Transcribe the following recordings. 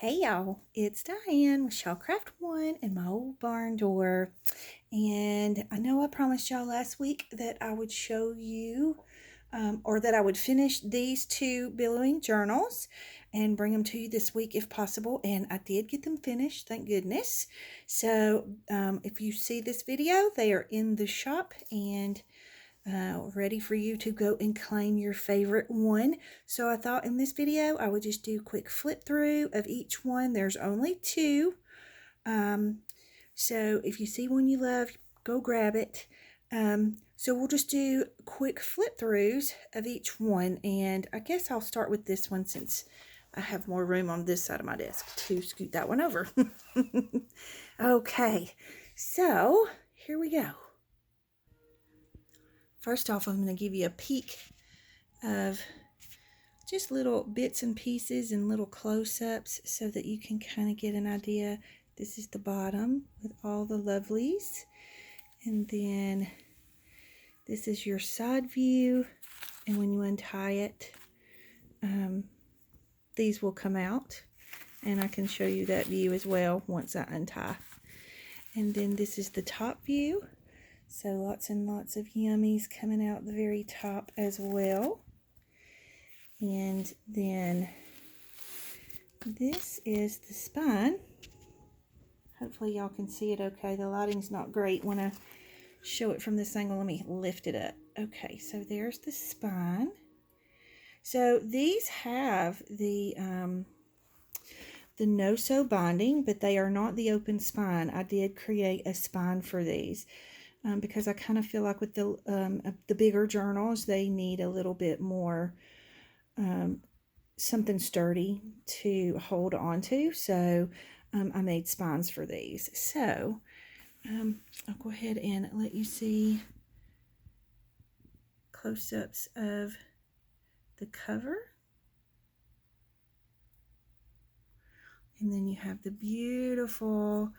Hey y'all, it's Diane with Shellcraft One and my old barn door. And I know I promised y'all last week that I would show you or that I would finish these two Billowing Journals and bring them to you this week if possible. And I did get them finished, thank goodness. So if you see this video, they are in the shop and ready for you to go and claim your favorite one. So I thought in this video I would just do a quick flip through of each one. There's only two. So if you see one you love, go grab it. So we'll just do quick flip throughs of each one, and I guess I'll start with this one since I have more room on this side of my desk to scoot that one over. Okay, so here we go. First off, I'm going to give you a peek of just little bits and pieces and little close-ups so that you can kind of get an idea. This is the bottom with all the lovelies. And then this is your side view. And when you untie it, these will come out. And I can show you that view as well once I untie. And then this is the top view. So lots and lots of yummies coming out the very top as well. And then this is the spine. Hopefully y'all can see it okay. The lighting's not great when I show it from this angle. Let me lift it up. Okay, so there's the spine. So these have the no-sew binding, but they are not the open spine. I did create a spine for these. Because I kind of feel like with the bigger journals, they need a little bit more something sturdy to hold on to. So I made spines for these. So I'll go ahead and let you see close-ups of the cover. And then you have the beautiful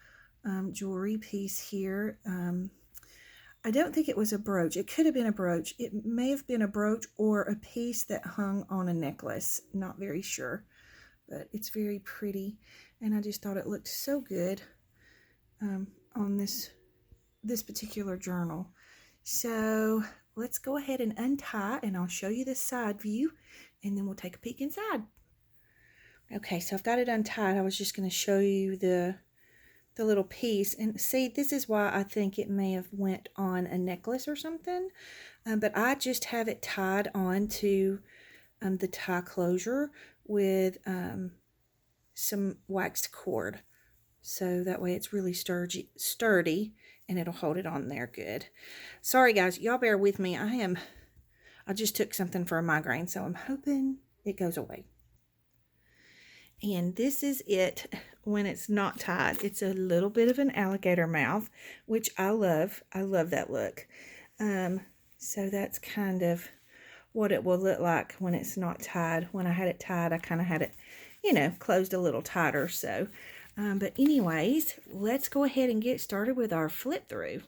jewelry piece here. I don't think it was a brooch. It could have been a brooch. It may have been a brooch or a piece that hung on a necklace. Not very sure, but it's very pretty. And I just thought it looked so good on this particular journal. So let's go ahead and untie, and I'll show you the side view, and then we'll take a peek inside. Okay, so I've got it untied. I was just going to show you the little piece, and see, this is why I think it may have went on a necklace or something, but I just have it tied on to the tie closure with some waxed cord, so that way it's really sturdy and it'll hold it on there good. Sorry guys, y'all bear with me. I just took something for a migraine, so I'm hoping it goes away. And this is it when it's not tied. It's a little bit of an alligator mouth, which I love. I love that look. So that's kind of what it will look like when it's not tied. When I had it tied, I kind of had it, closed a little tighter. So, but anyways, let's go ahead and get started with our flip through.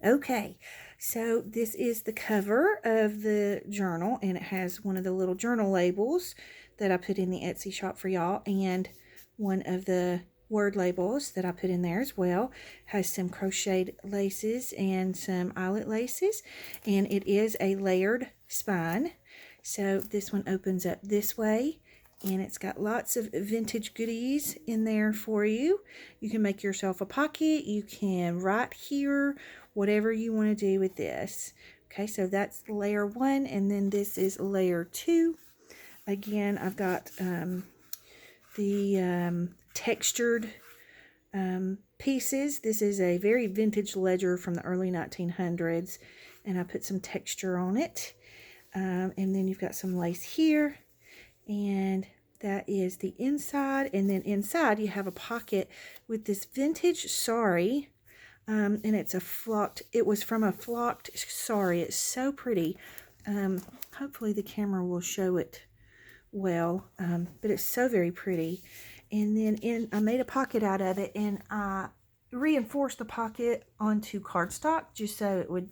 Okay, so this is the cover of the journal, and it has one of the little journal labels that I put in the Etsy shop for y'all, and one of the word labels that I put in there as well. Has some crocheted laces and some eyelet laces, and it is a layered spine. So this one opens up this way, and it's got lots of vintage goodies in there for you. You can make yourself a pocket, you can write here, whatever you want to do with this. Okay, so that's layer 1, and then this is layer 2. Again, I've got the textured pieces. This is a very vintage ledger from the early 1900s, and I put some texture on it. And then you've got some lace here, and that is the inside. And then inside you have a pocket with this vintage sari, and it's it was from a flocked sari. It's so pretty. Hopefully the camera will show it well, but it's so very pretty. And then I made a pocket out of it, and I reinforced the pocket onto cardstock just so it would,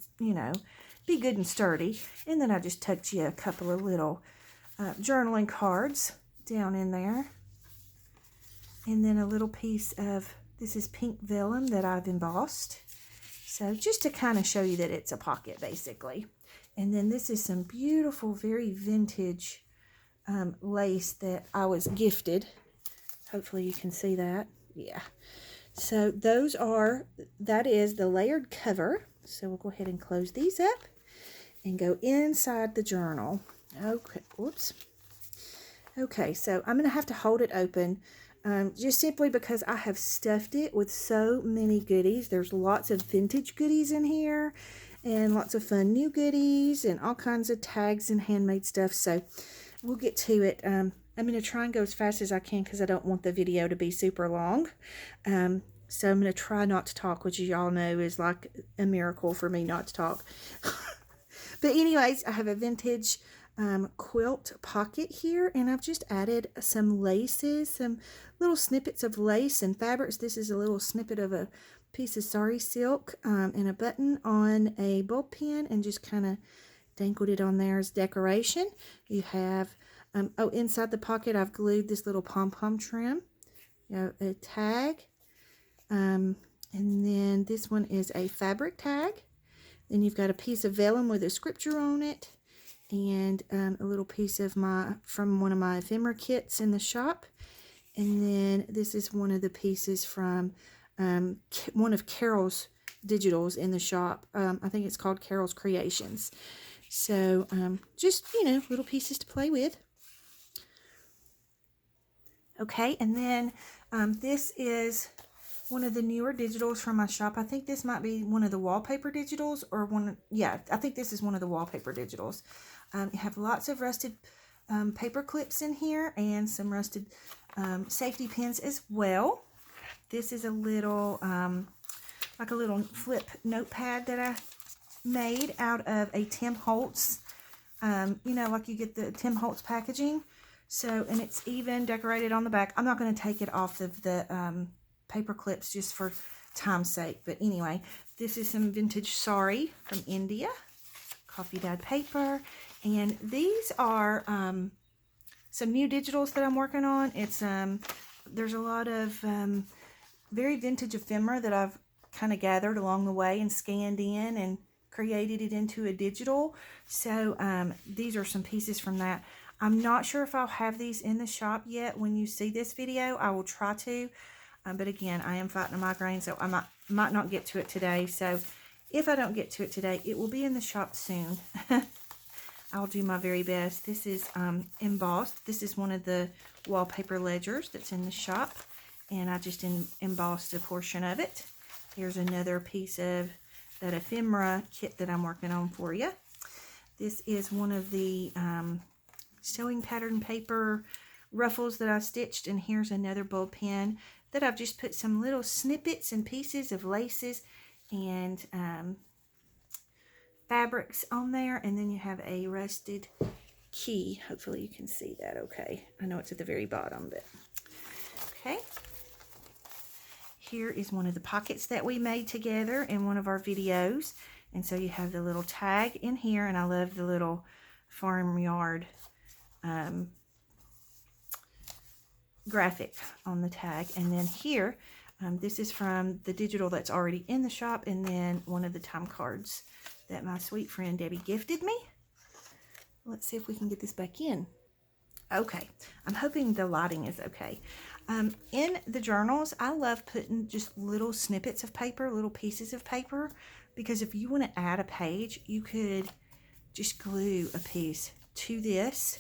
be good and sturdy. And then I just tucked you a couple of little journaling cards down in there. And then a little piece of, this is pink vellum that I've embossed. So just to kind of show you that it's a pocket basically. And then this is some beautiful, very vintage lace that I was gifted. Hopefully you can see that. Yeah. So that is the layered cover. So we'll go ahead and close these up and go inside the journal. Okay, whoops. Okay, so I'm going to have to hold it open just simply because I have stuffed it with so many goodies. There's lots of vintage goodies in here and lots of fun new goodies and all kinds of tags and handmade stuff. So we'll get to it. I'm going to try and go as fast as I can because I don't want the video to be super long. So I'm going to try not to talk, which y'all know is like a miracle for me not to talk. But anyways, I have a vintage quilt pocket here, and I've just added some laces, some little snippets of lace and fabrics. This is a little snippet of a piece of sari silk and a button on a bulb pin, and just kind of dangled it on there as decoration. You have, inside the pocket I've glued this little pom-pom trim, a tag, and then this one is a fabric tag. Then you've got a piece of vellum with a scripture on it, and a little piece of from one of my ephemera kits in the shop. And then this is one of the pieces from one of Carol's digitals in the shop. I think it's called Carol's Creations. So just, little pieces to play with. Okay, and then this is one of the newer digitals from my shop. I think this might be one of the wallpaper digitals, or I think this is one of the wallpaper digitals. You have lots of rusted paper clips in here and some rusted safety pins as well. This is a little, like a little flip notepad that I made out of a Tim Holtz, like you get the Tim Holtz packaging. So, and it's even decorated on the back. I'm not going to take it off of the paper clips just for time's sake. But anyway, this is some vintage sari from India, coffee dyed paper. And these are some new digitals that I'm working on. It's there's a lot of very vintage ephemera that I've kind of gathered along the way and scanned in and created it into a digital. So these are some pieces from that. I'm not sure if I'll have these in the shop yet. When you see this video, I will try to. But again, I am fighting a migraine, so I might not get to it today. So if I don't get to it today, it will be in the shop soon. I'll do my very best. This is embossed. This is one of the wallpaper ledgers that's in the shop, and I just embossed a portion of it. Here's another piece of that ephemera kit that I'm working on for you. This is one of the sewing pattern paper ruffles that I stitched, and here's another bulb pin that I've just put some little snippets and pieces of laces and fabrics on there. And then you have a rusted key. Hopefully you can see that okay. I know it's at the very bottom, but okay. Here is one of the pockets that we made together in one of our videos. And so you have the little tag in here, and I love the little farmyard graphic on the tag. And then here, this is from the digital that's already in the shop, and then one of the time cards that my sweet friend Debbie gifted me. Let's see if we can get this back in. Okay, I'm hoping the lighting is okay. In the journals, I love putting just little snippets of paper, little pieces of paper, because if you want to add a page, you could just glue a piece to this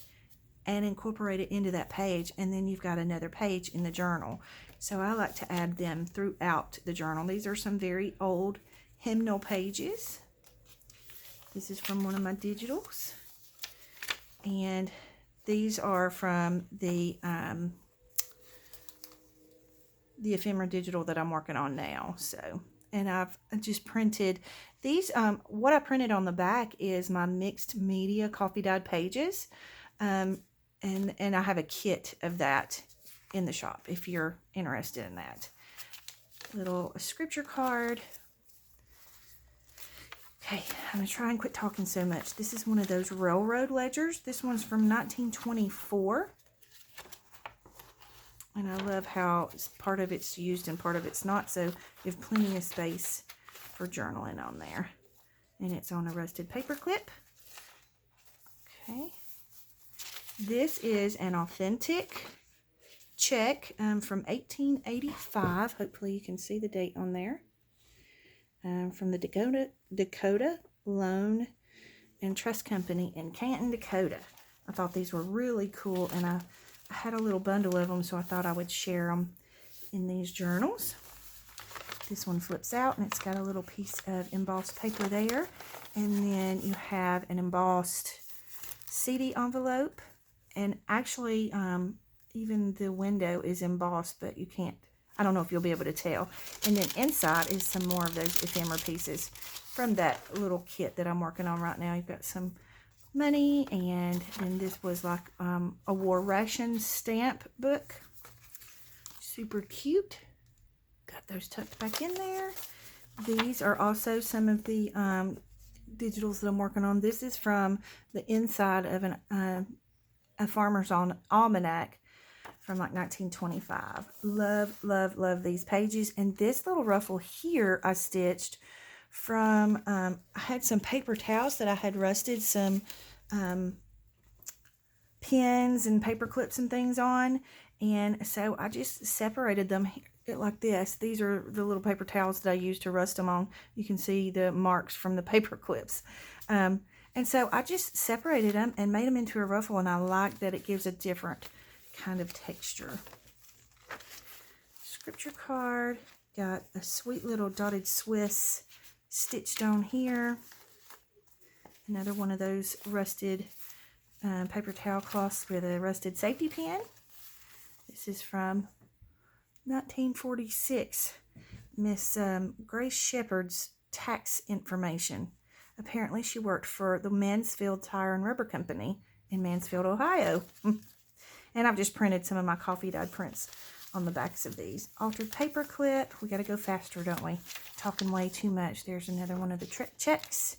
and incorporate it into that page, and then you've got another page in the journal. So I like to add them throughout the journal. These are some very old hymnal pages. This is from one of my digitals, and these are from the ephemera digital that I'm working on now. So, and I've just printed these. What I printed on the back is my mixed media coffee dyed pages. And I have a kit of that in the shop if you're interested in that. Little scripture card. Okay, I'm going to try and quit talking so much. This is one of those railroad ledgers. This one's from 1924. And I love how part of it's used and part of it's not, so you have plenty of space for journaling on there. And it's on a rusted paper clip. Okay. This is an authentic check from 1885. Hopefully you can see the date on there. From the Dakota Loan and Trust Company in Canton, Dakota. I thought these were really cool, and I had a little bundle of them, so I thought I would share them in these journals. This one flips out, and it's got a little piece of embossed paper there. And then you have an embossed CD envelope. And actually, even the window is embossed, but you can't, I don't know if you'll be able to tell. And then inside is some more of those ephemera pieces from that little kit that I'm working on right now. You've got some money, and then this was like a war ration stamp book. Super cute. Got those tucked back in there. These are also some of the digitals that I'm working on. This is from the inside of a farmer's almanac from like 1925. Love, love, love these pages. And this little ruffle here I stitched from, I had some paper towels that I had rusted some pins and paper clips and things on. And so I just separated them like this. These are the little paper towels that I used to rust them on. You can see the marks from the paper clips. And so I just separated them and made them into a ruffle, and I like that it gives a different kind of texture. Scripture card. Got a sweet little dotted Swiss stitched on here. Another one of those rusted paper towel cloths with a rusted safety pin. This is from 1946. Miss Grace Shepherd's tax information. Apparently she worked for the Mansfield Tire and Rubber Company in Mansfield, Ohio. And I've just printed some of my coffee dyed prints on the backs of these. Altered paper clip. We got to go faster, don't we? Talking way too much. There's another one of the checks.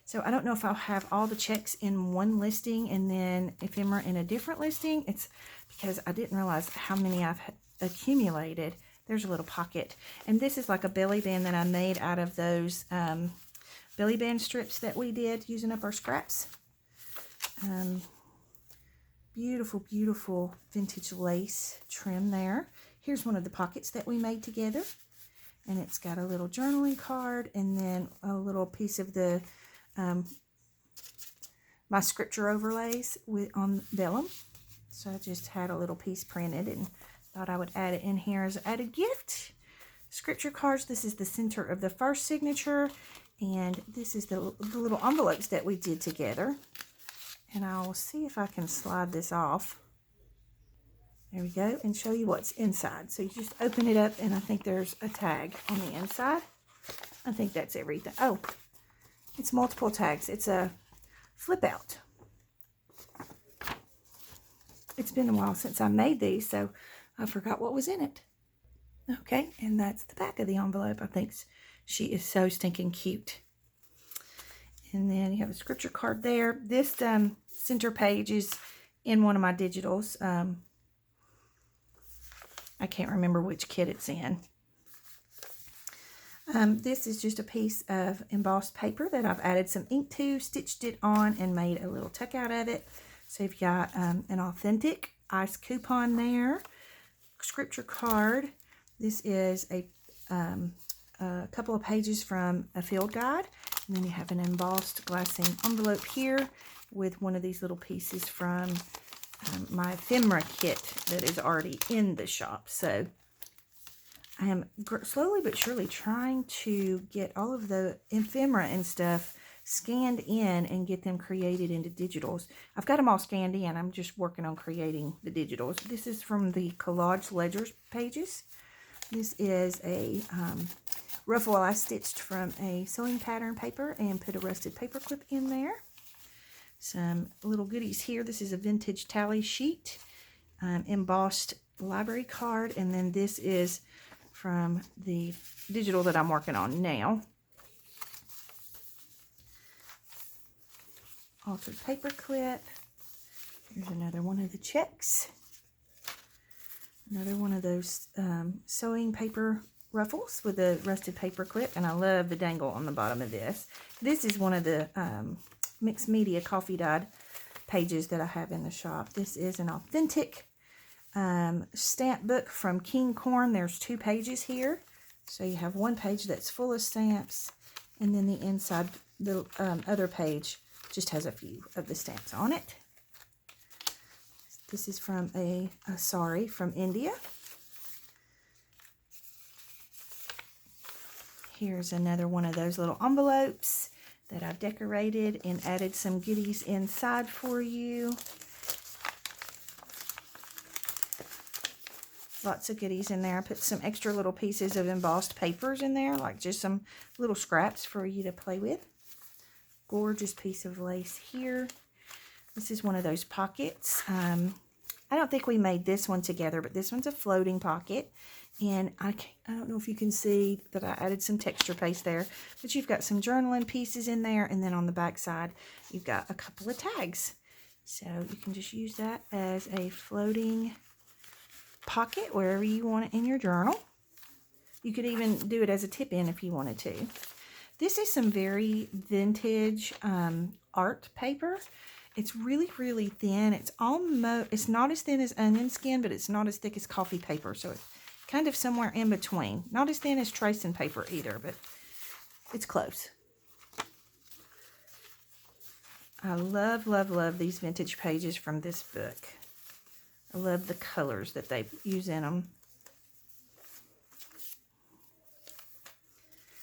So I don't know if I'll have all the checks in one listing and then ephemera in a different listing. It's because I didn't realize how many I've accumulated. There's a little pocket. And this is like a belly band that I made out of those belly band strips that we did using up our scraps. Beautiful, beautiful vintage lace trim there. Here's one of the pockets that we made together. And it's got a little journaling card and then a little piece of the my scripture overlays on vellum. So I just had a little piece printed and thought I would add it in here as an added gift. Scripture cards. This is the center of the first signature. And this is the little envelopes that we did together. And I'll see if I can slide this off. There we go. And show you what's inside. So you just open it up, and I think there's a tag on the inside. I think that's everything. Oh, it's multiple tags. It's a flip out. It's been a while since I made these, so I forgot what was in it. Okay, and that's the back of the envelope. I think she is so stinking cute. And then you have a scripture card there. This center page is in one of my digitals. I can't remember which kit it's in. This is just a piece of embossed paper that I've added some ink to, stitched it on, and made a little tuck out of it. So you've got an authentic ice coupon there. Scripture card. This is a couple of pages from a field guide. And then you have an embossed glassine envelope here with one of these little pieces from my ephemera kit that is already in the shop. So I am slowly but surely trying to get all of the ephemera and stuff scanned in and get them created into digitals. I've got them all scanned in. I'm just working on creating the digitals. This is from the collage ledgers pages. This is a ruffle I stitched from a sewing pattern paper and put a rusted paper clip in there. Some little goodies here. This is a vintage tally sheet, embossed library card, and then this is from the digital that I'm working on now. Altered paper clip. Here's another one of the checks. Another one of those sewing paper ruffles with a rusted paper clip, and I love the dangle on the bottom of this. This is one of the mixed media coffee dyed pages that I have in the shop. This is an authentic stamp book from King Corn. There's 2 pages here. So you have one page that's full of stamps, and then the inside, the other page just has a few of the stamps on it. This is from a sari from India. Here's another one of those little envelopes that I've decorated and added some goodies inside for you. Lots of goodies in there. I put some extra little pieces of embossed papers in there, like just some little scraps for you to play with. Gorgeous piece of lace here. This is one of those pockets. I don't think we made this one together, but this one's a floating pocket. And I don't know if you can see that I added some texture paste there, but you've got some journaling pieces in there, and then on the back side, you've got a couple of tags. So you can just use that as a floating pocket wherever you want it in your journal. You could even do it as a tip-in if you wanted to. This is some very vintage art paper. It's really, really thin. It's not as thin as onion skin, but it's not as thick as coffee paper. So it's kind of somewhere in between. Not as thin as tracing paper either, but it's close. I love, love, love these vintage pages from this book. I love the colors that they use in them.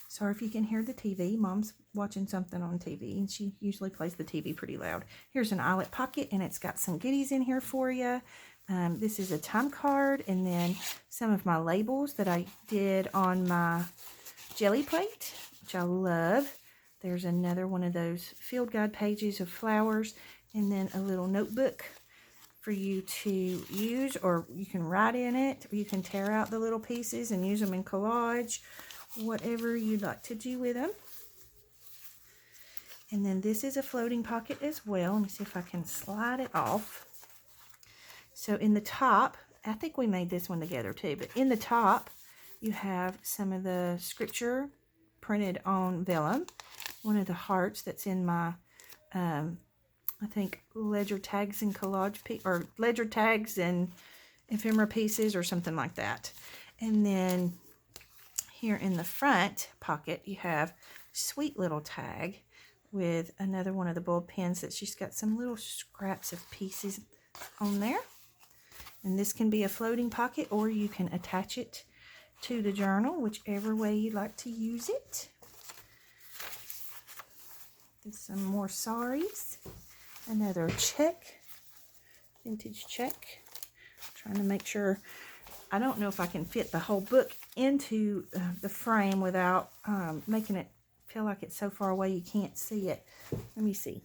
Sorry if you can hear the TV. Mom's watching something on TV, and she usually plays the TV pretty loud. Here's an eyelet pocket, and it's got some goodies in here for you. This is a time card, and then some of my labels that I did on my jelly plate, which I love. There's another one of those field guide pages of flowers, and then a little notebook for you to use, or you can write in it, or you can tear out the little pieces and use them in collage, whatever you'd like to do with them. And then this is a floating pocket as well. Let me see if I can slide it off. So in the top, I think we made this one together too, but in the top you have some of the scripture printed on vellum. One of the hearts that's in my I think ledger tags and collage or ledger tags and ephemera pieces or something like that. And then here in the front pocket you have a sweet little tag with another one of the bulb pens that's just got some little scraps of pieces on there. And this can be a floating pocket, or you can attach it to the journal, whichever way you'd like to use it. There's some more saris. Another check, vintage check. Trying to make sure, I don't know if I can fit the whole book into the frame without making it feel like it's so far away you can't see it. Let me see.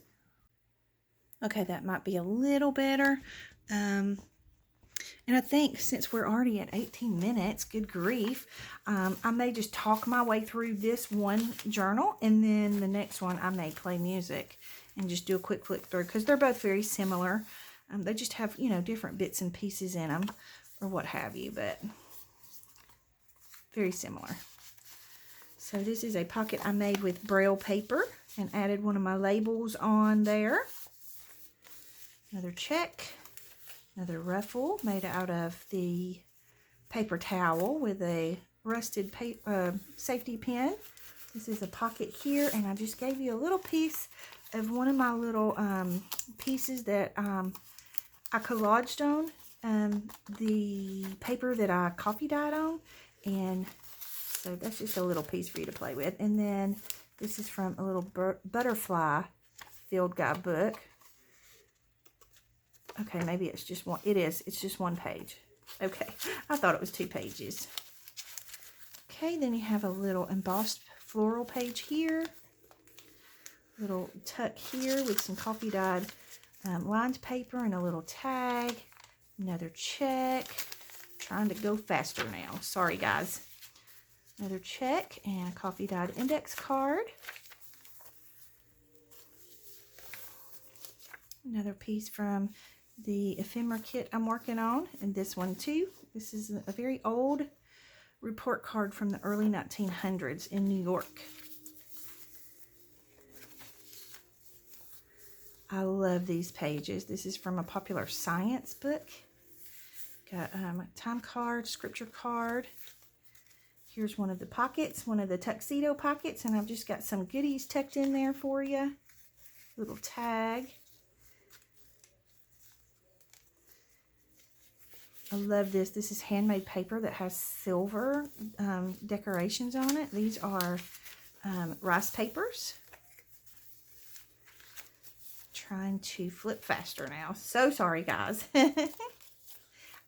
Okay, that might be a little better. And I think since we're already at 18 minutes, good grief, I may just talk my way through this one journal, and then the next one I may play music and just do a quick flip through, because they're both very similar. They just have, you know, different bits and pieces in them or what have you, but very similar. So this is a pocket I made with Braille paper and added one of my labels on there. Another check. Another ruffle made out of the paper towel with a rusted safety pin. This is a pocket here, and I just gave you a little piece of one of my little pieces that I collaged on, the paper that I coffee dyed on, and so that's just a little piece for you to play with. And then this is from a little butterfly field guide book. Okay, maybe it's just one. It is. It's just one page. Okay, I thought it was 2 pages. Okay, then you have a little embossed floral page here. Little tuck here with some coffee dyed lined paper and a little tag. Another check. Trying to go faster now. Sorry, guys. Another check and a coffee dyed index card. Another piece from the ephemera kit I'm working on, and this one too This is a very old report card from the early 1900s in New York. I love these pages. This is from a popular science book. Got a time card, scripture card. Here's one of the pockets, one of the tuxedo pockets, and I've just got some goodies tucked in there for you. Little tag. I love this. This is handmade paper that has silver decorations on it. These are rice papers. Trying to flip faster now. So sorry, guys.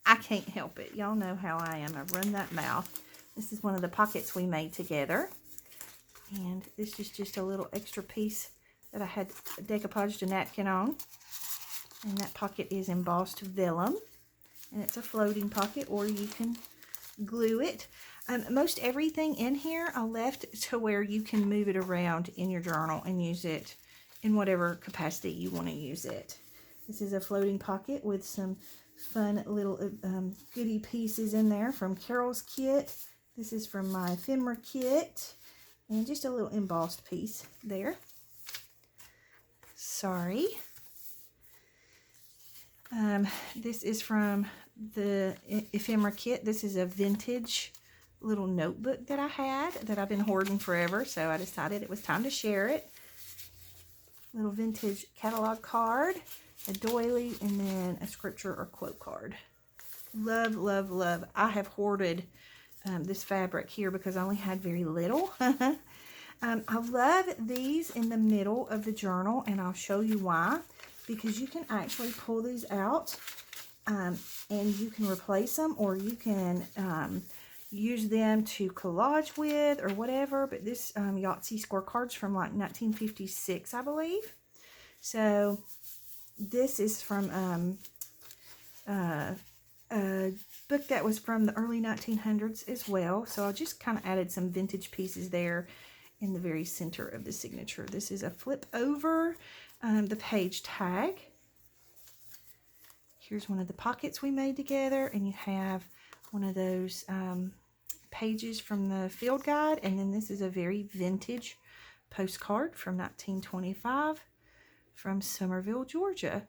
I can't help it. Y'all know how I am. I run that mouth. This is one of the pockets we made together. And this is just a little extra piece that I had decoupaged a napkin on. And that pocket is embossed vellum. And it's a floating pocket, or you can glue it. Most everything in here I left to where you can move it around in your journal and use it in whatever capacity you want to use it. This is a floating pocket with some fun little goodie pieces in there from Carol's kit. This is from my ephemera kit. And just a little embossed piece there. Sorry. This is from the ephemera kit. This is a vintage little notebook that I had that I've been hoarding forever, so I decided it was time to share it. Little vintage catalog card, a doily, and then a scripture or quote card. Love, love, love. I have hoarded this fabric here because I only had very little. I love these in the middle of the journal, and I'll show you why. Because you can actually pull these out and you can replace them, or you can use them to collage with or whatever. But this Yahtzee scorecards from like 1956, I believe. So this is from a book that was from the early 1900s as well. So I just kind of added some vintage pieces there in the very center of the signature. This is a flip over the page tag. Here's one of the pockets we made together, and you have one of those pages from the field guide, and then this is a very vintage postcard from 1925 from Summerville, Georgia,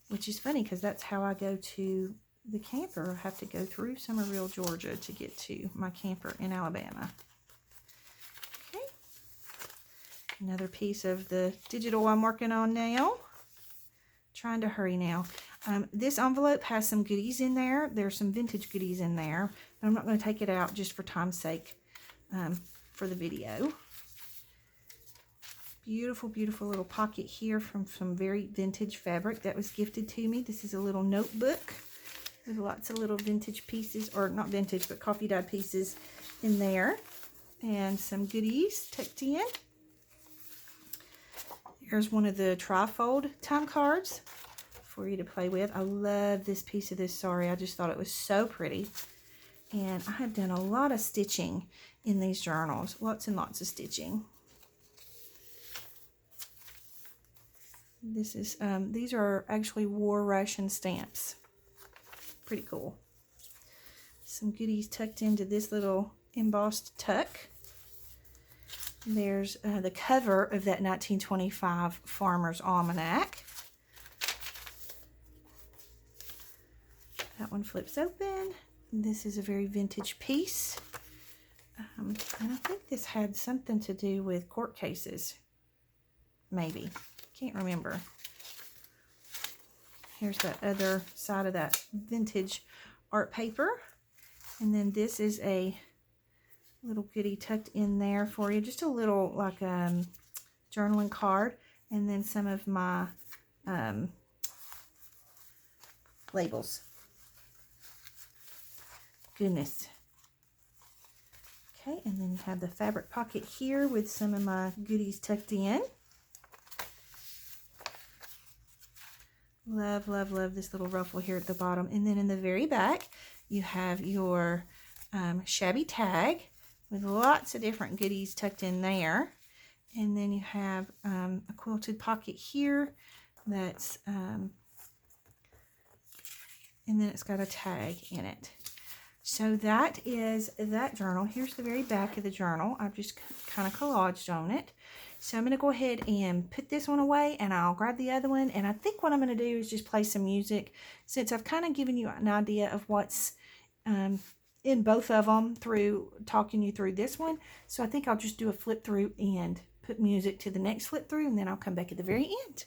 which is funny because that's how I go to the camper. I have to go through Summerville, Georgia to get to my camper in Alabama. Another piece of the digital I'm working on now. Trying to hurry now. This envelope has some goodies in there. There's some vintage goodies in there. I'm not going to take it out just for time's sake for the video. Beautiful, beautiful little pocket here from some very vintage fabric that was gifted to me. This is a little notebook with lots of little vintage pieces, or not vintage, but coffee dyed pieces in there. And some goodies tucked in. Here's one of the trifold time cards for you to play with. I love this piece of this sari. I just thought it was so pretty. And I have done a lot of stitching in these journals. Lots and lots of stitching. This is these are actually war ration stamps. Pretty cool. Some goodies tucked into this little embossed tuck. There's the cover of that 1925 Farmer's Almanac. That one flips open. This is a very vintage piece. And I think this had something to do with court cases. Maybe. Can't remember. Here's the other side of that vintage art paper. And then this is a little goodie tucked in there for you. Just a little like journaling card. And then some of my labels. Goodness. Okay, and then you have the fabric pocket here with some of my goodies tucked in. Love, love, love this little ruffle here at the bottom. And then in the very back, you have your Shabby tag with lots of different goodies tucked in there. And then you have a quilted pocket here that's and then it's got a tag in it. So that is that journal. Here's the very back of the journal. I've just kind of collaged on it. So I'm going to go ahead and put this one away, and I'll grab the other one. And I think what I'm going to do is just play some music, since I've kind of given you an idea of what's in both of them through talking you through this one. So I think I'll just do a flip through and put music to the next flip through, and then I'll come back at the very end.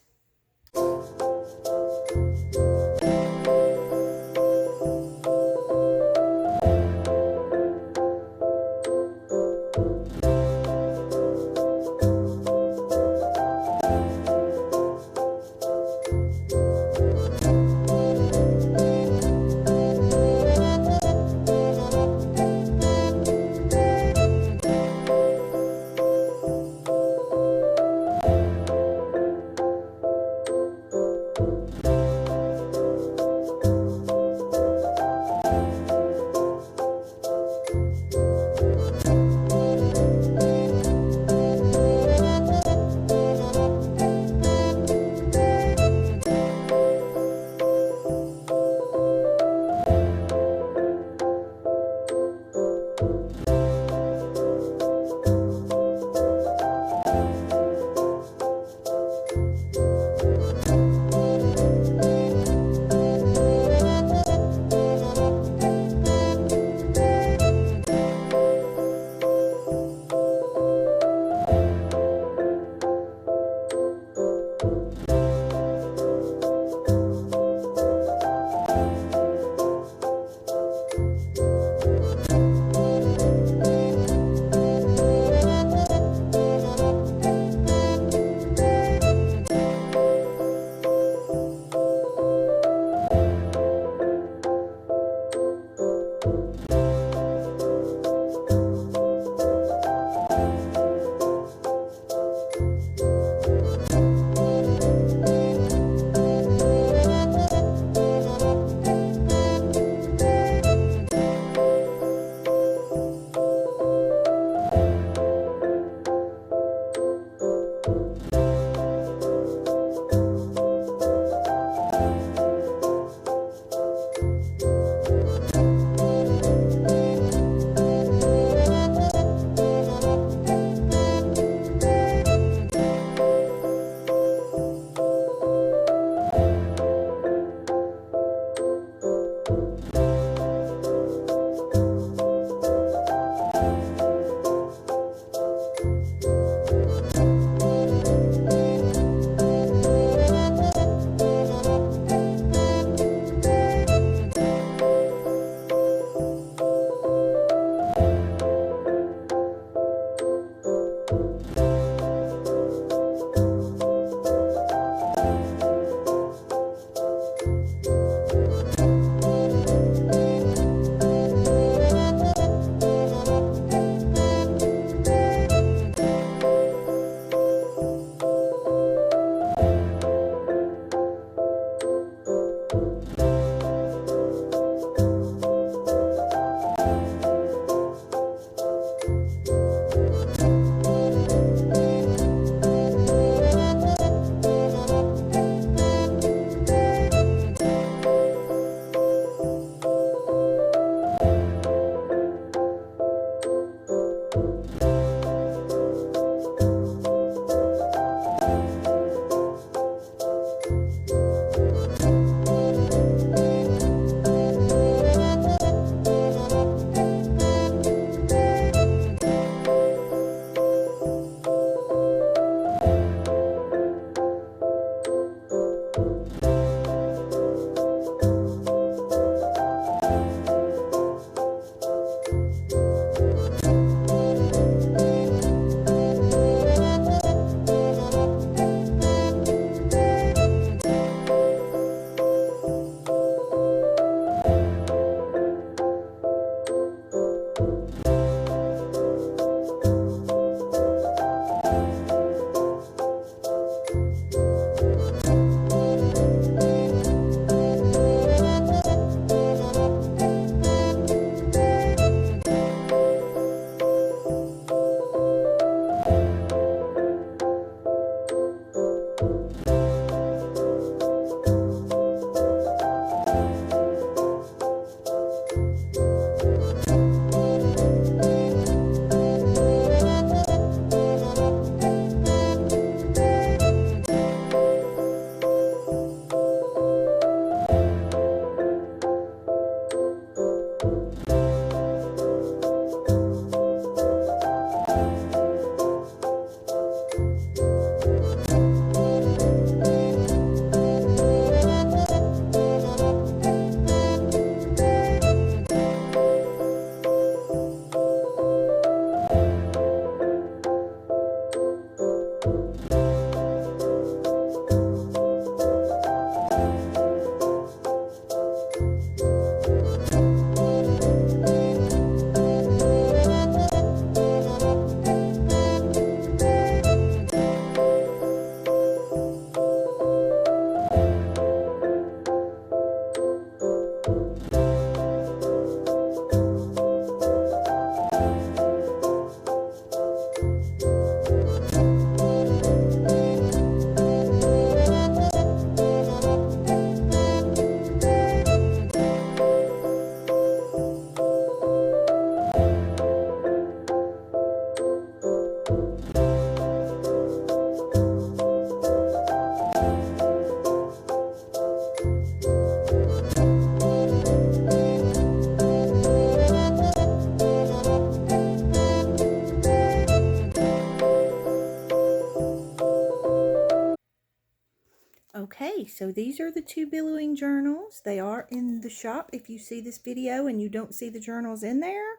So these are the 2 Billowing Journals. They are in the shop. If you see this video and you don't see the journals in there,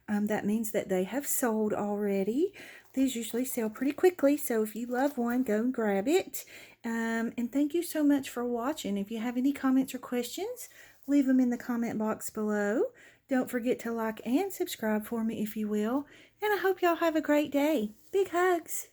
that means that they have sold already. These usually sell pretty quickly, so if you love one, go and grab it. And thank you so much for watching. If you have any comments or questions, leave them in the comment box below. Don't forget to like and subscribe for me if you will. And I hope y'all have a great day. Big hugs.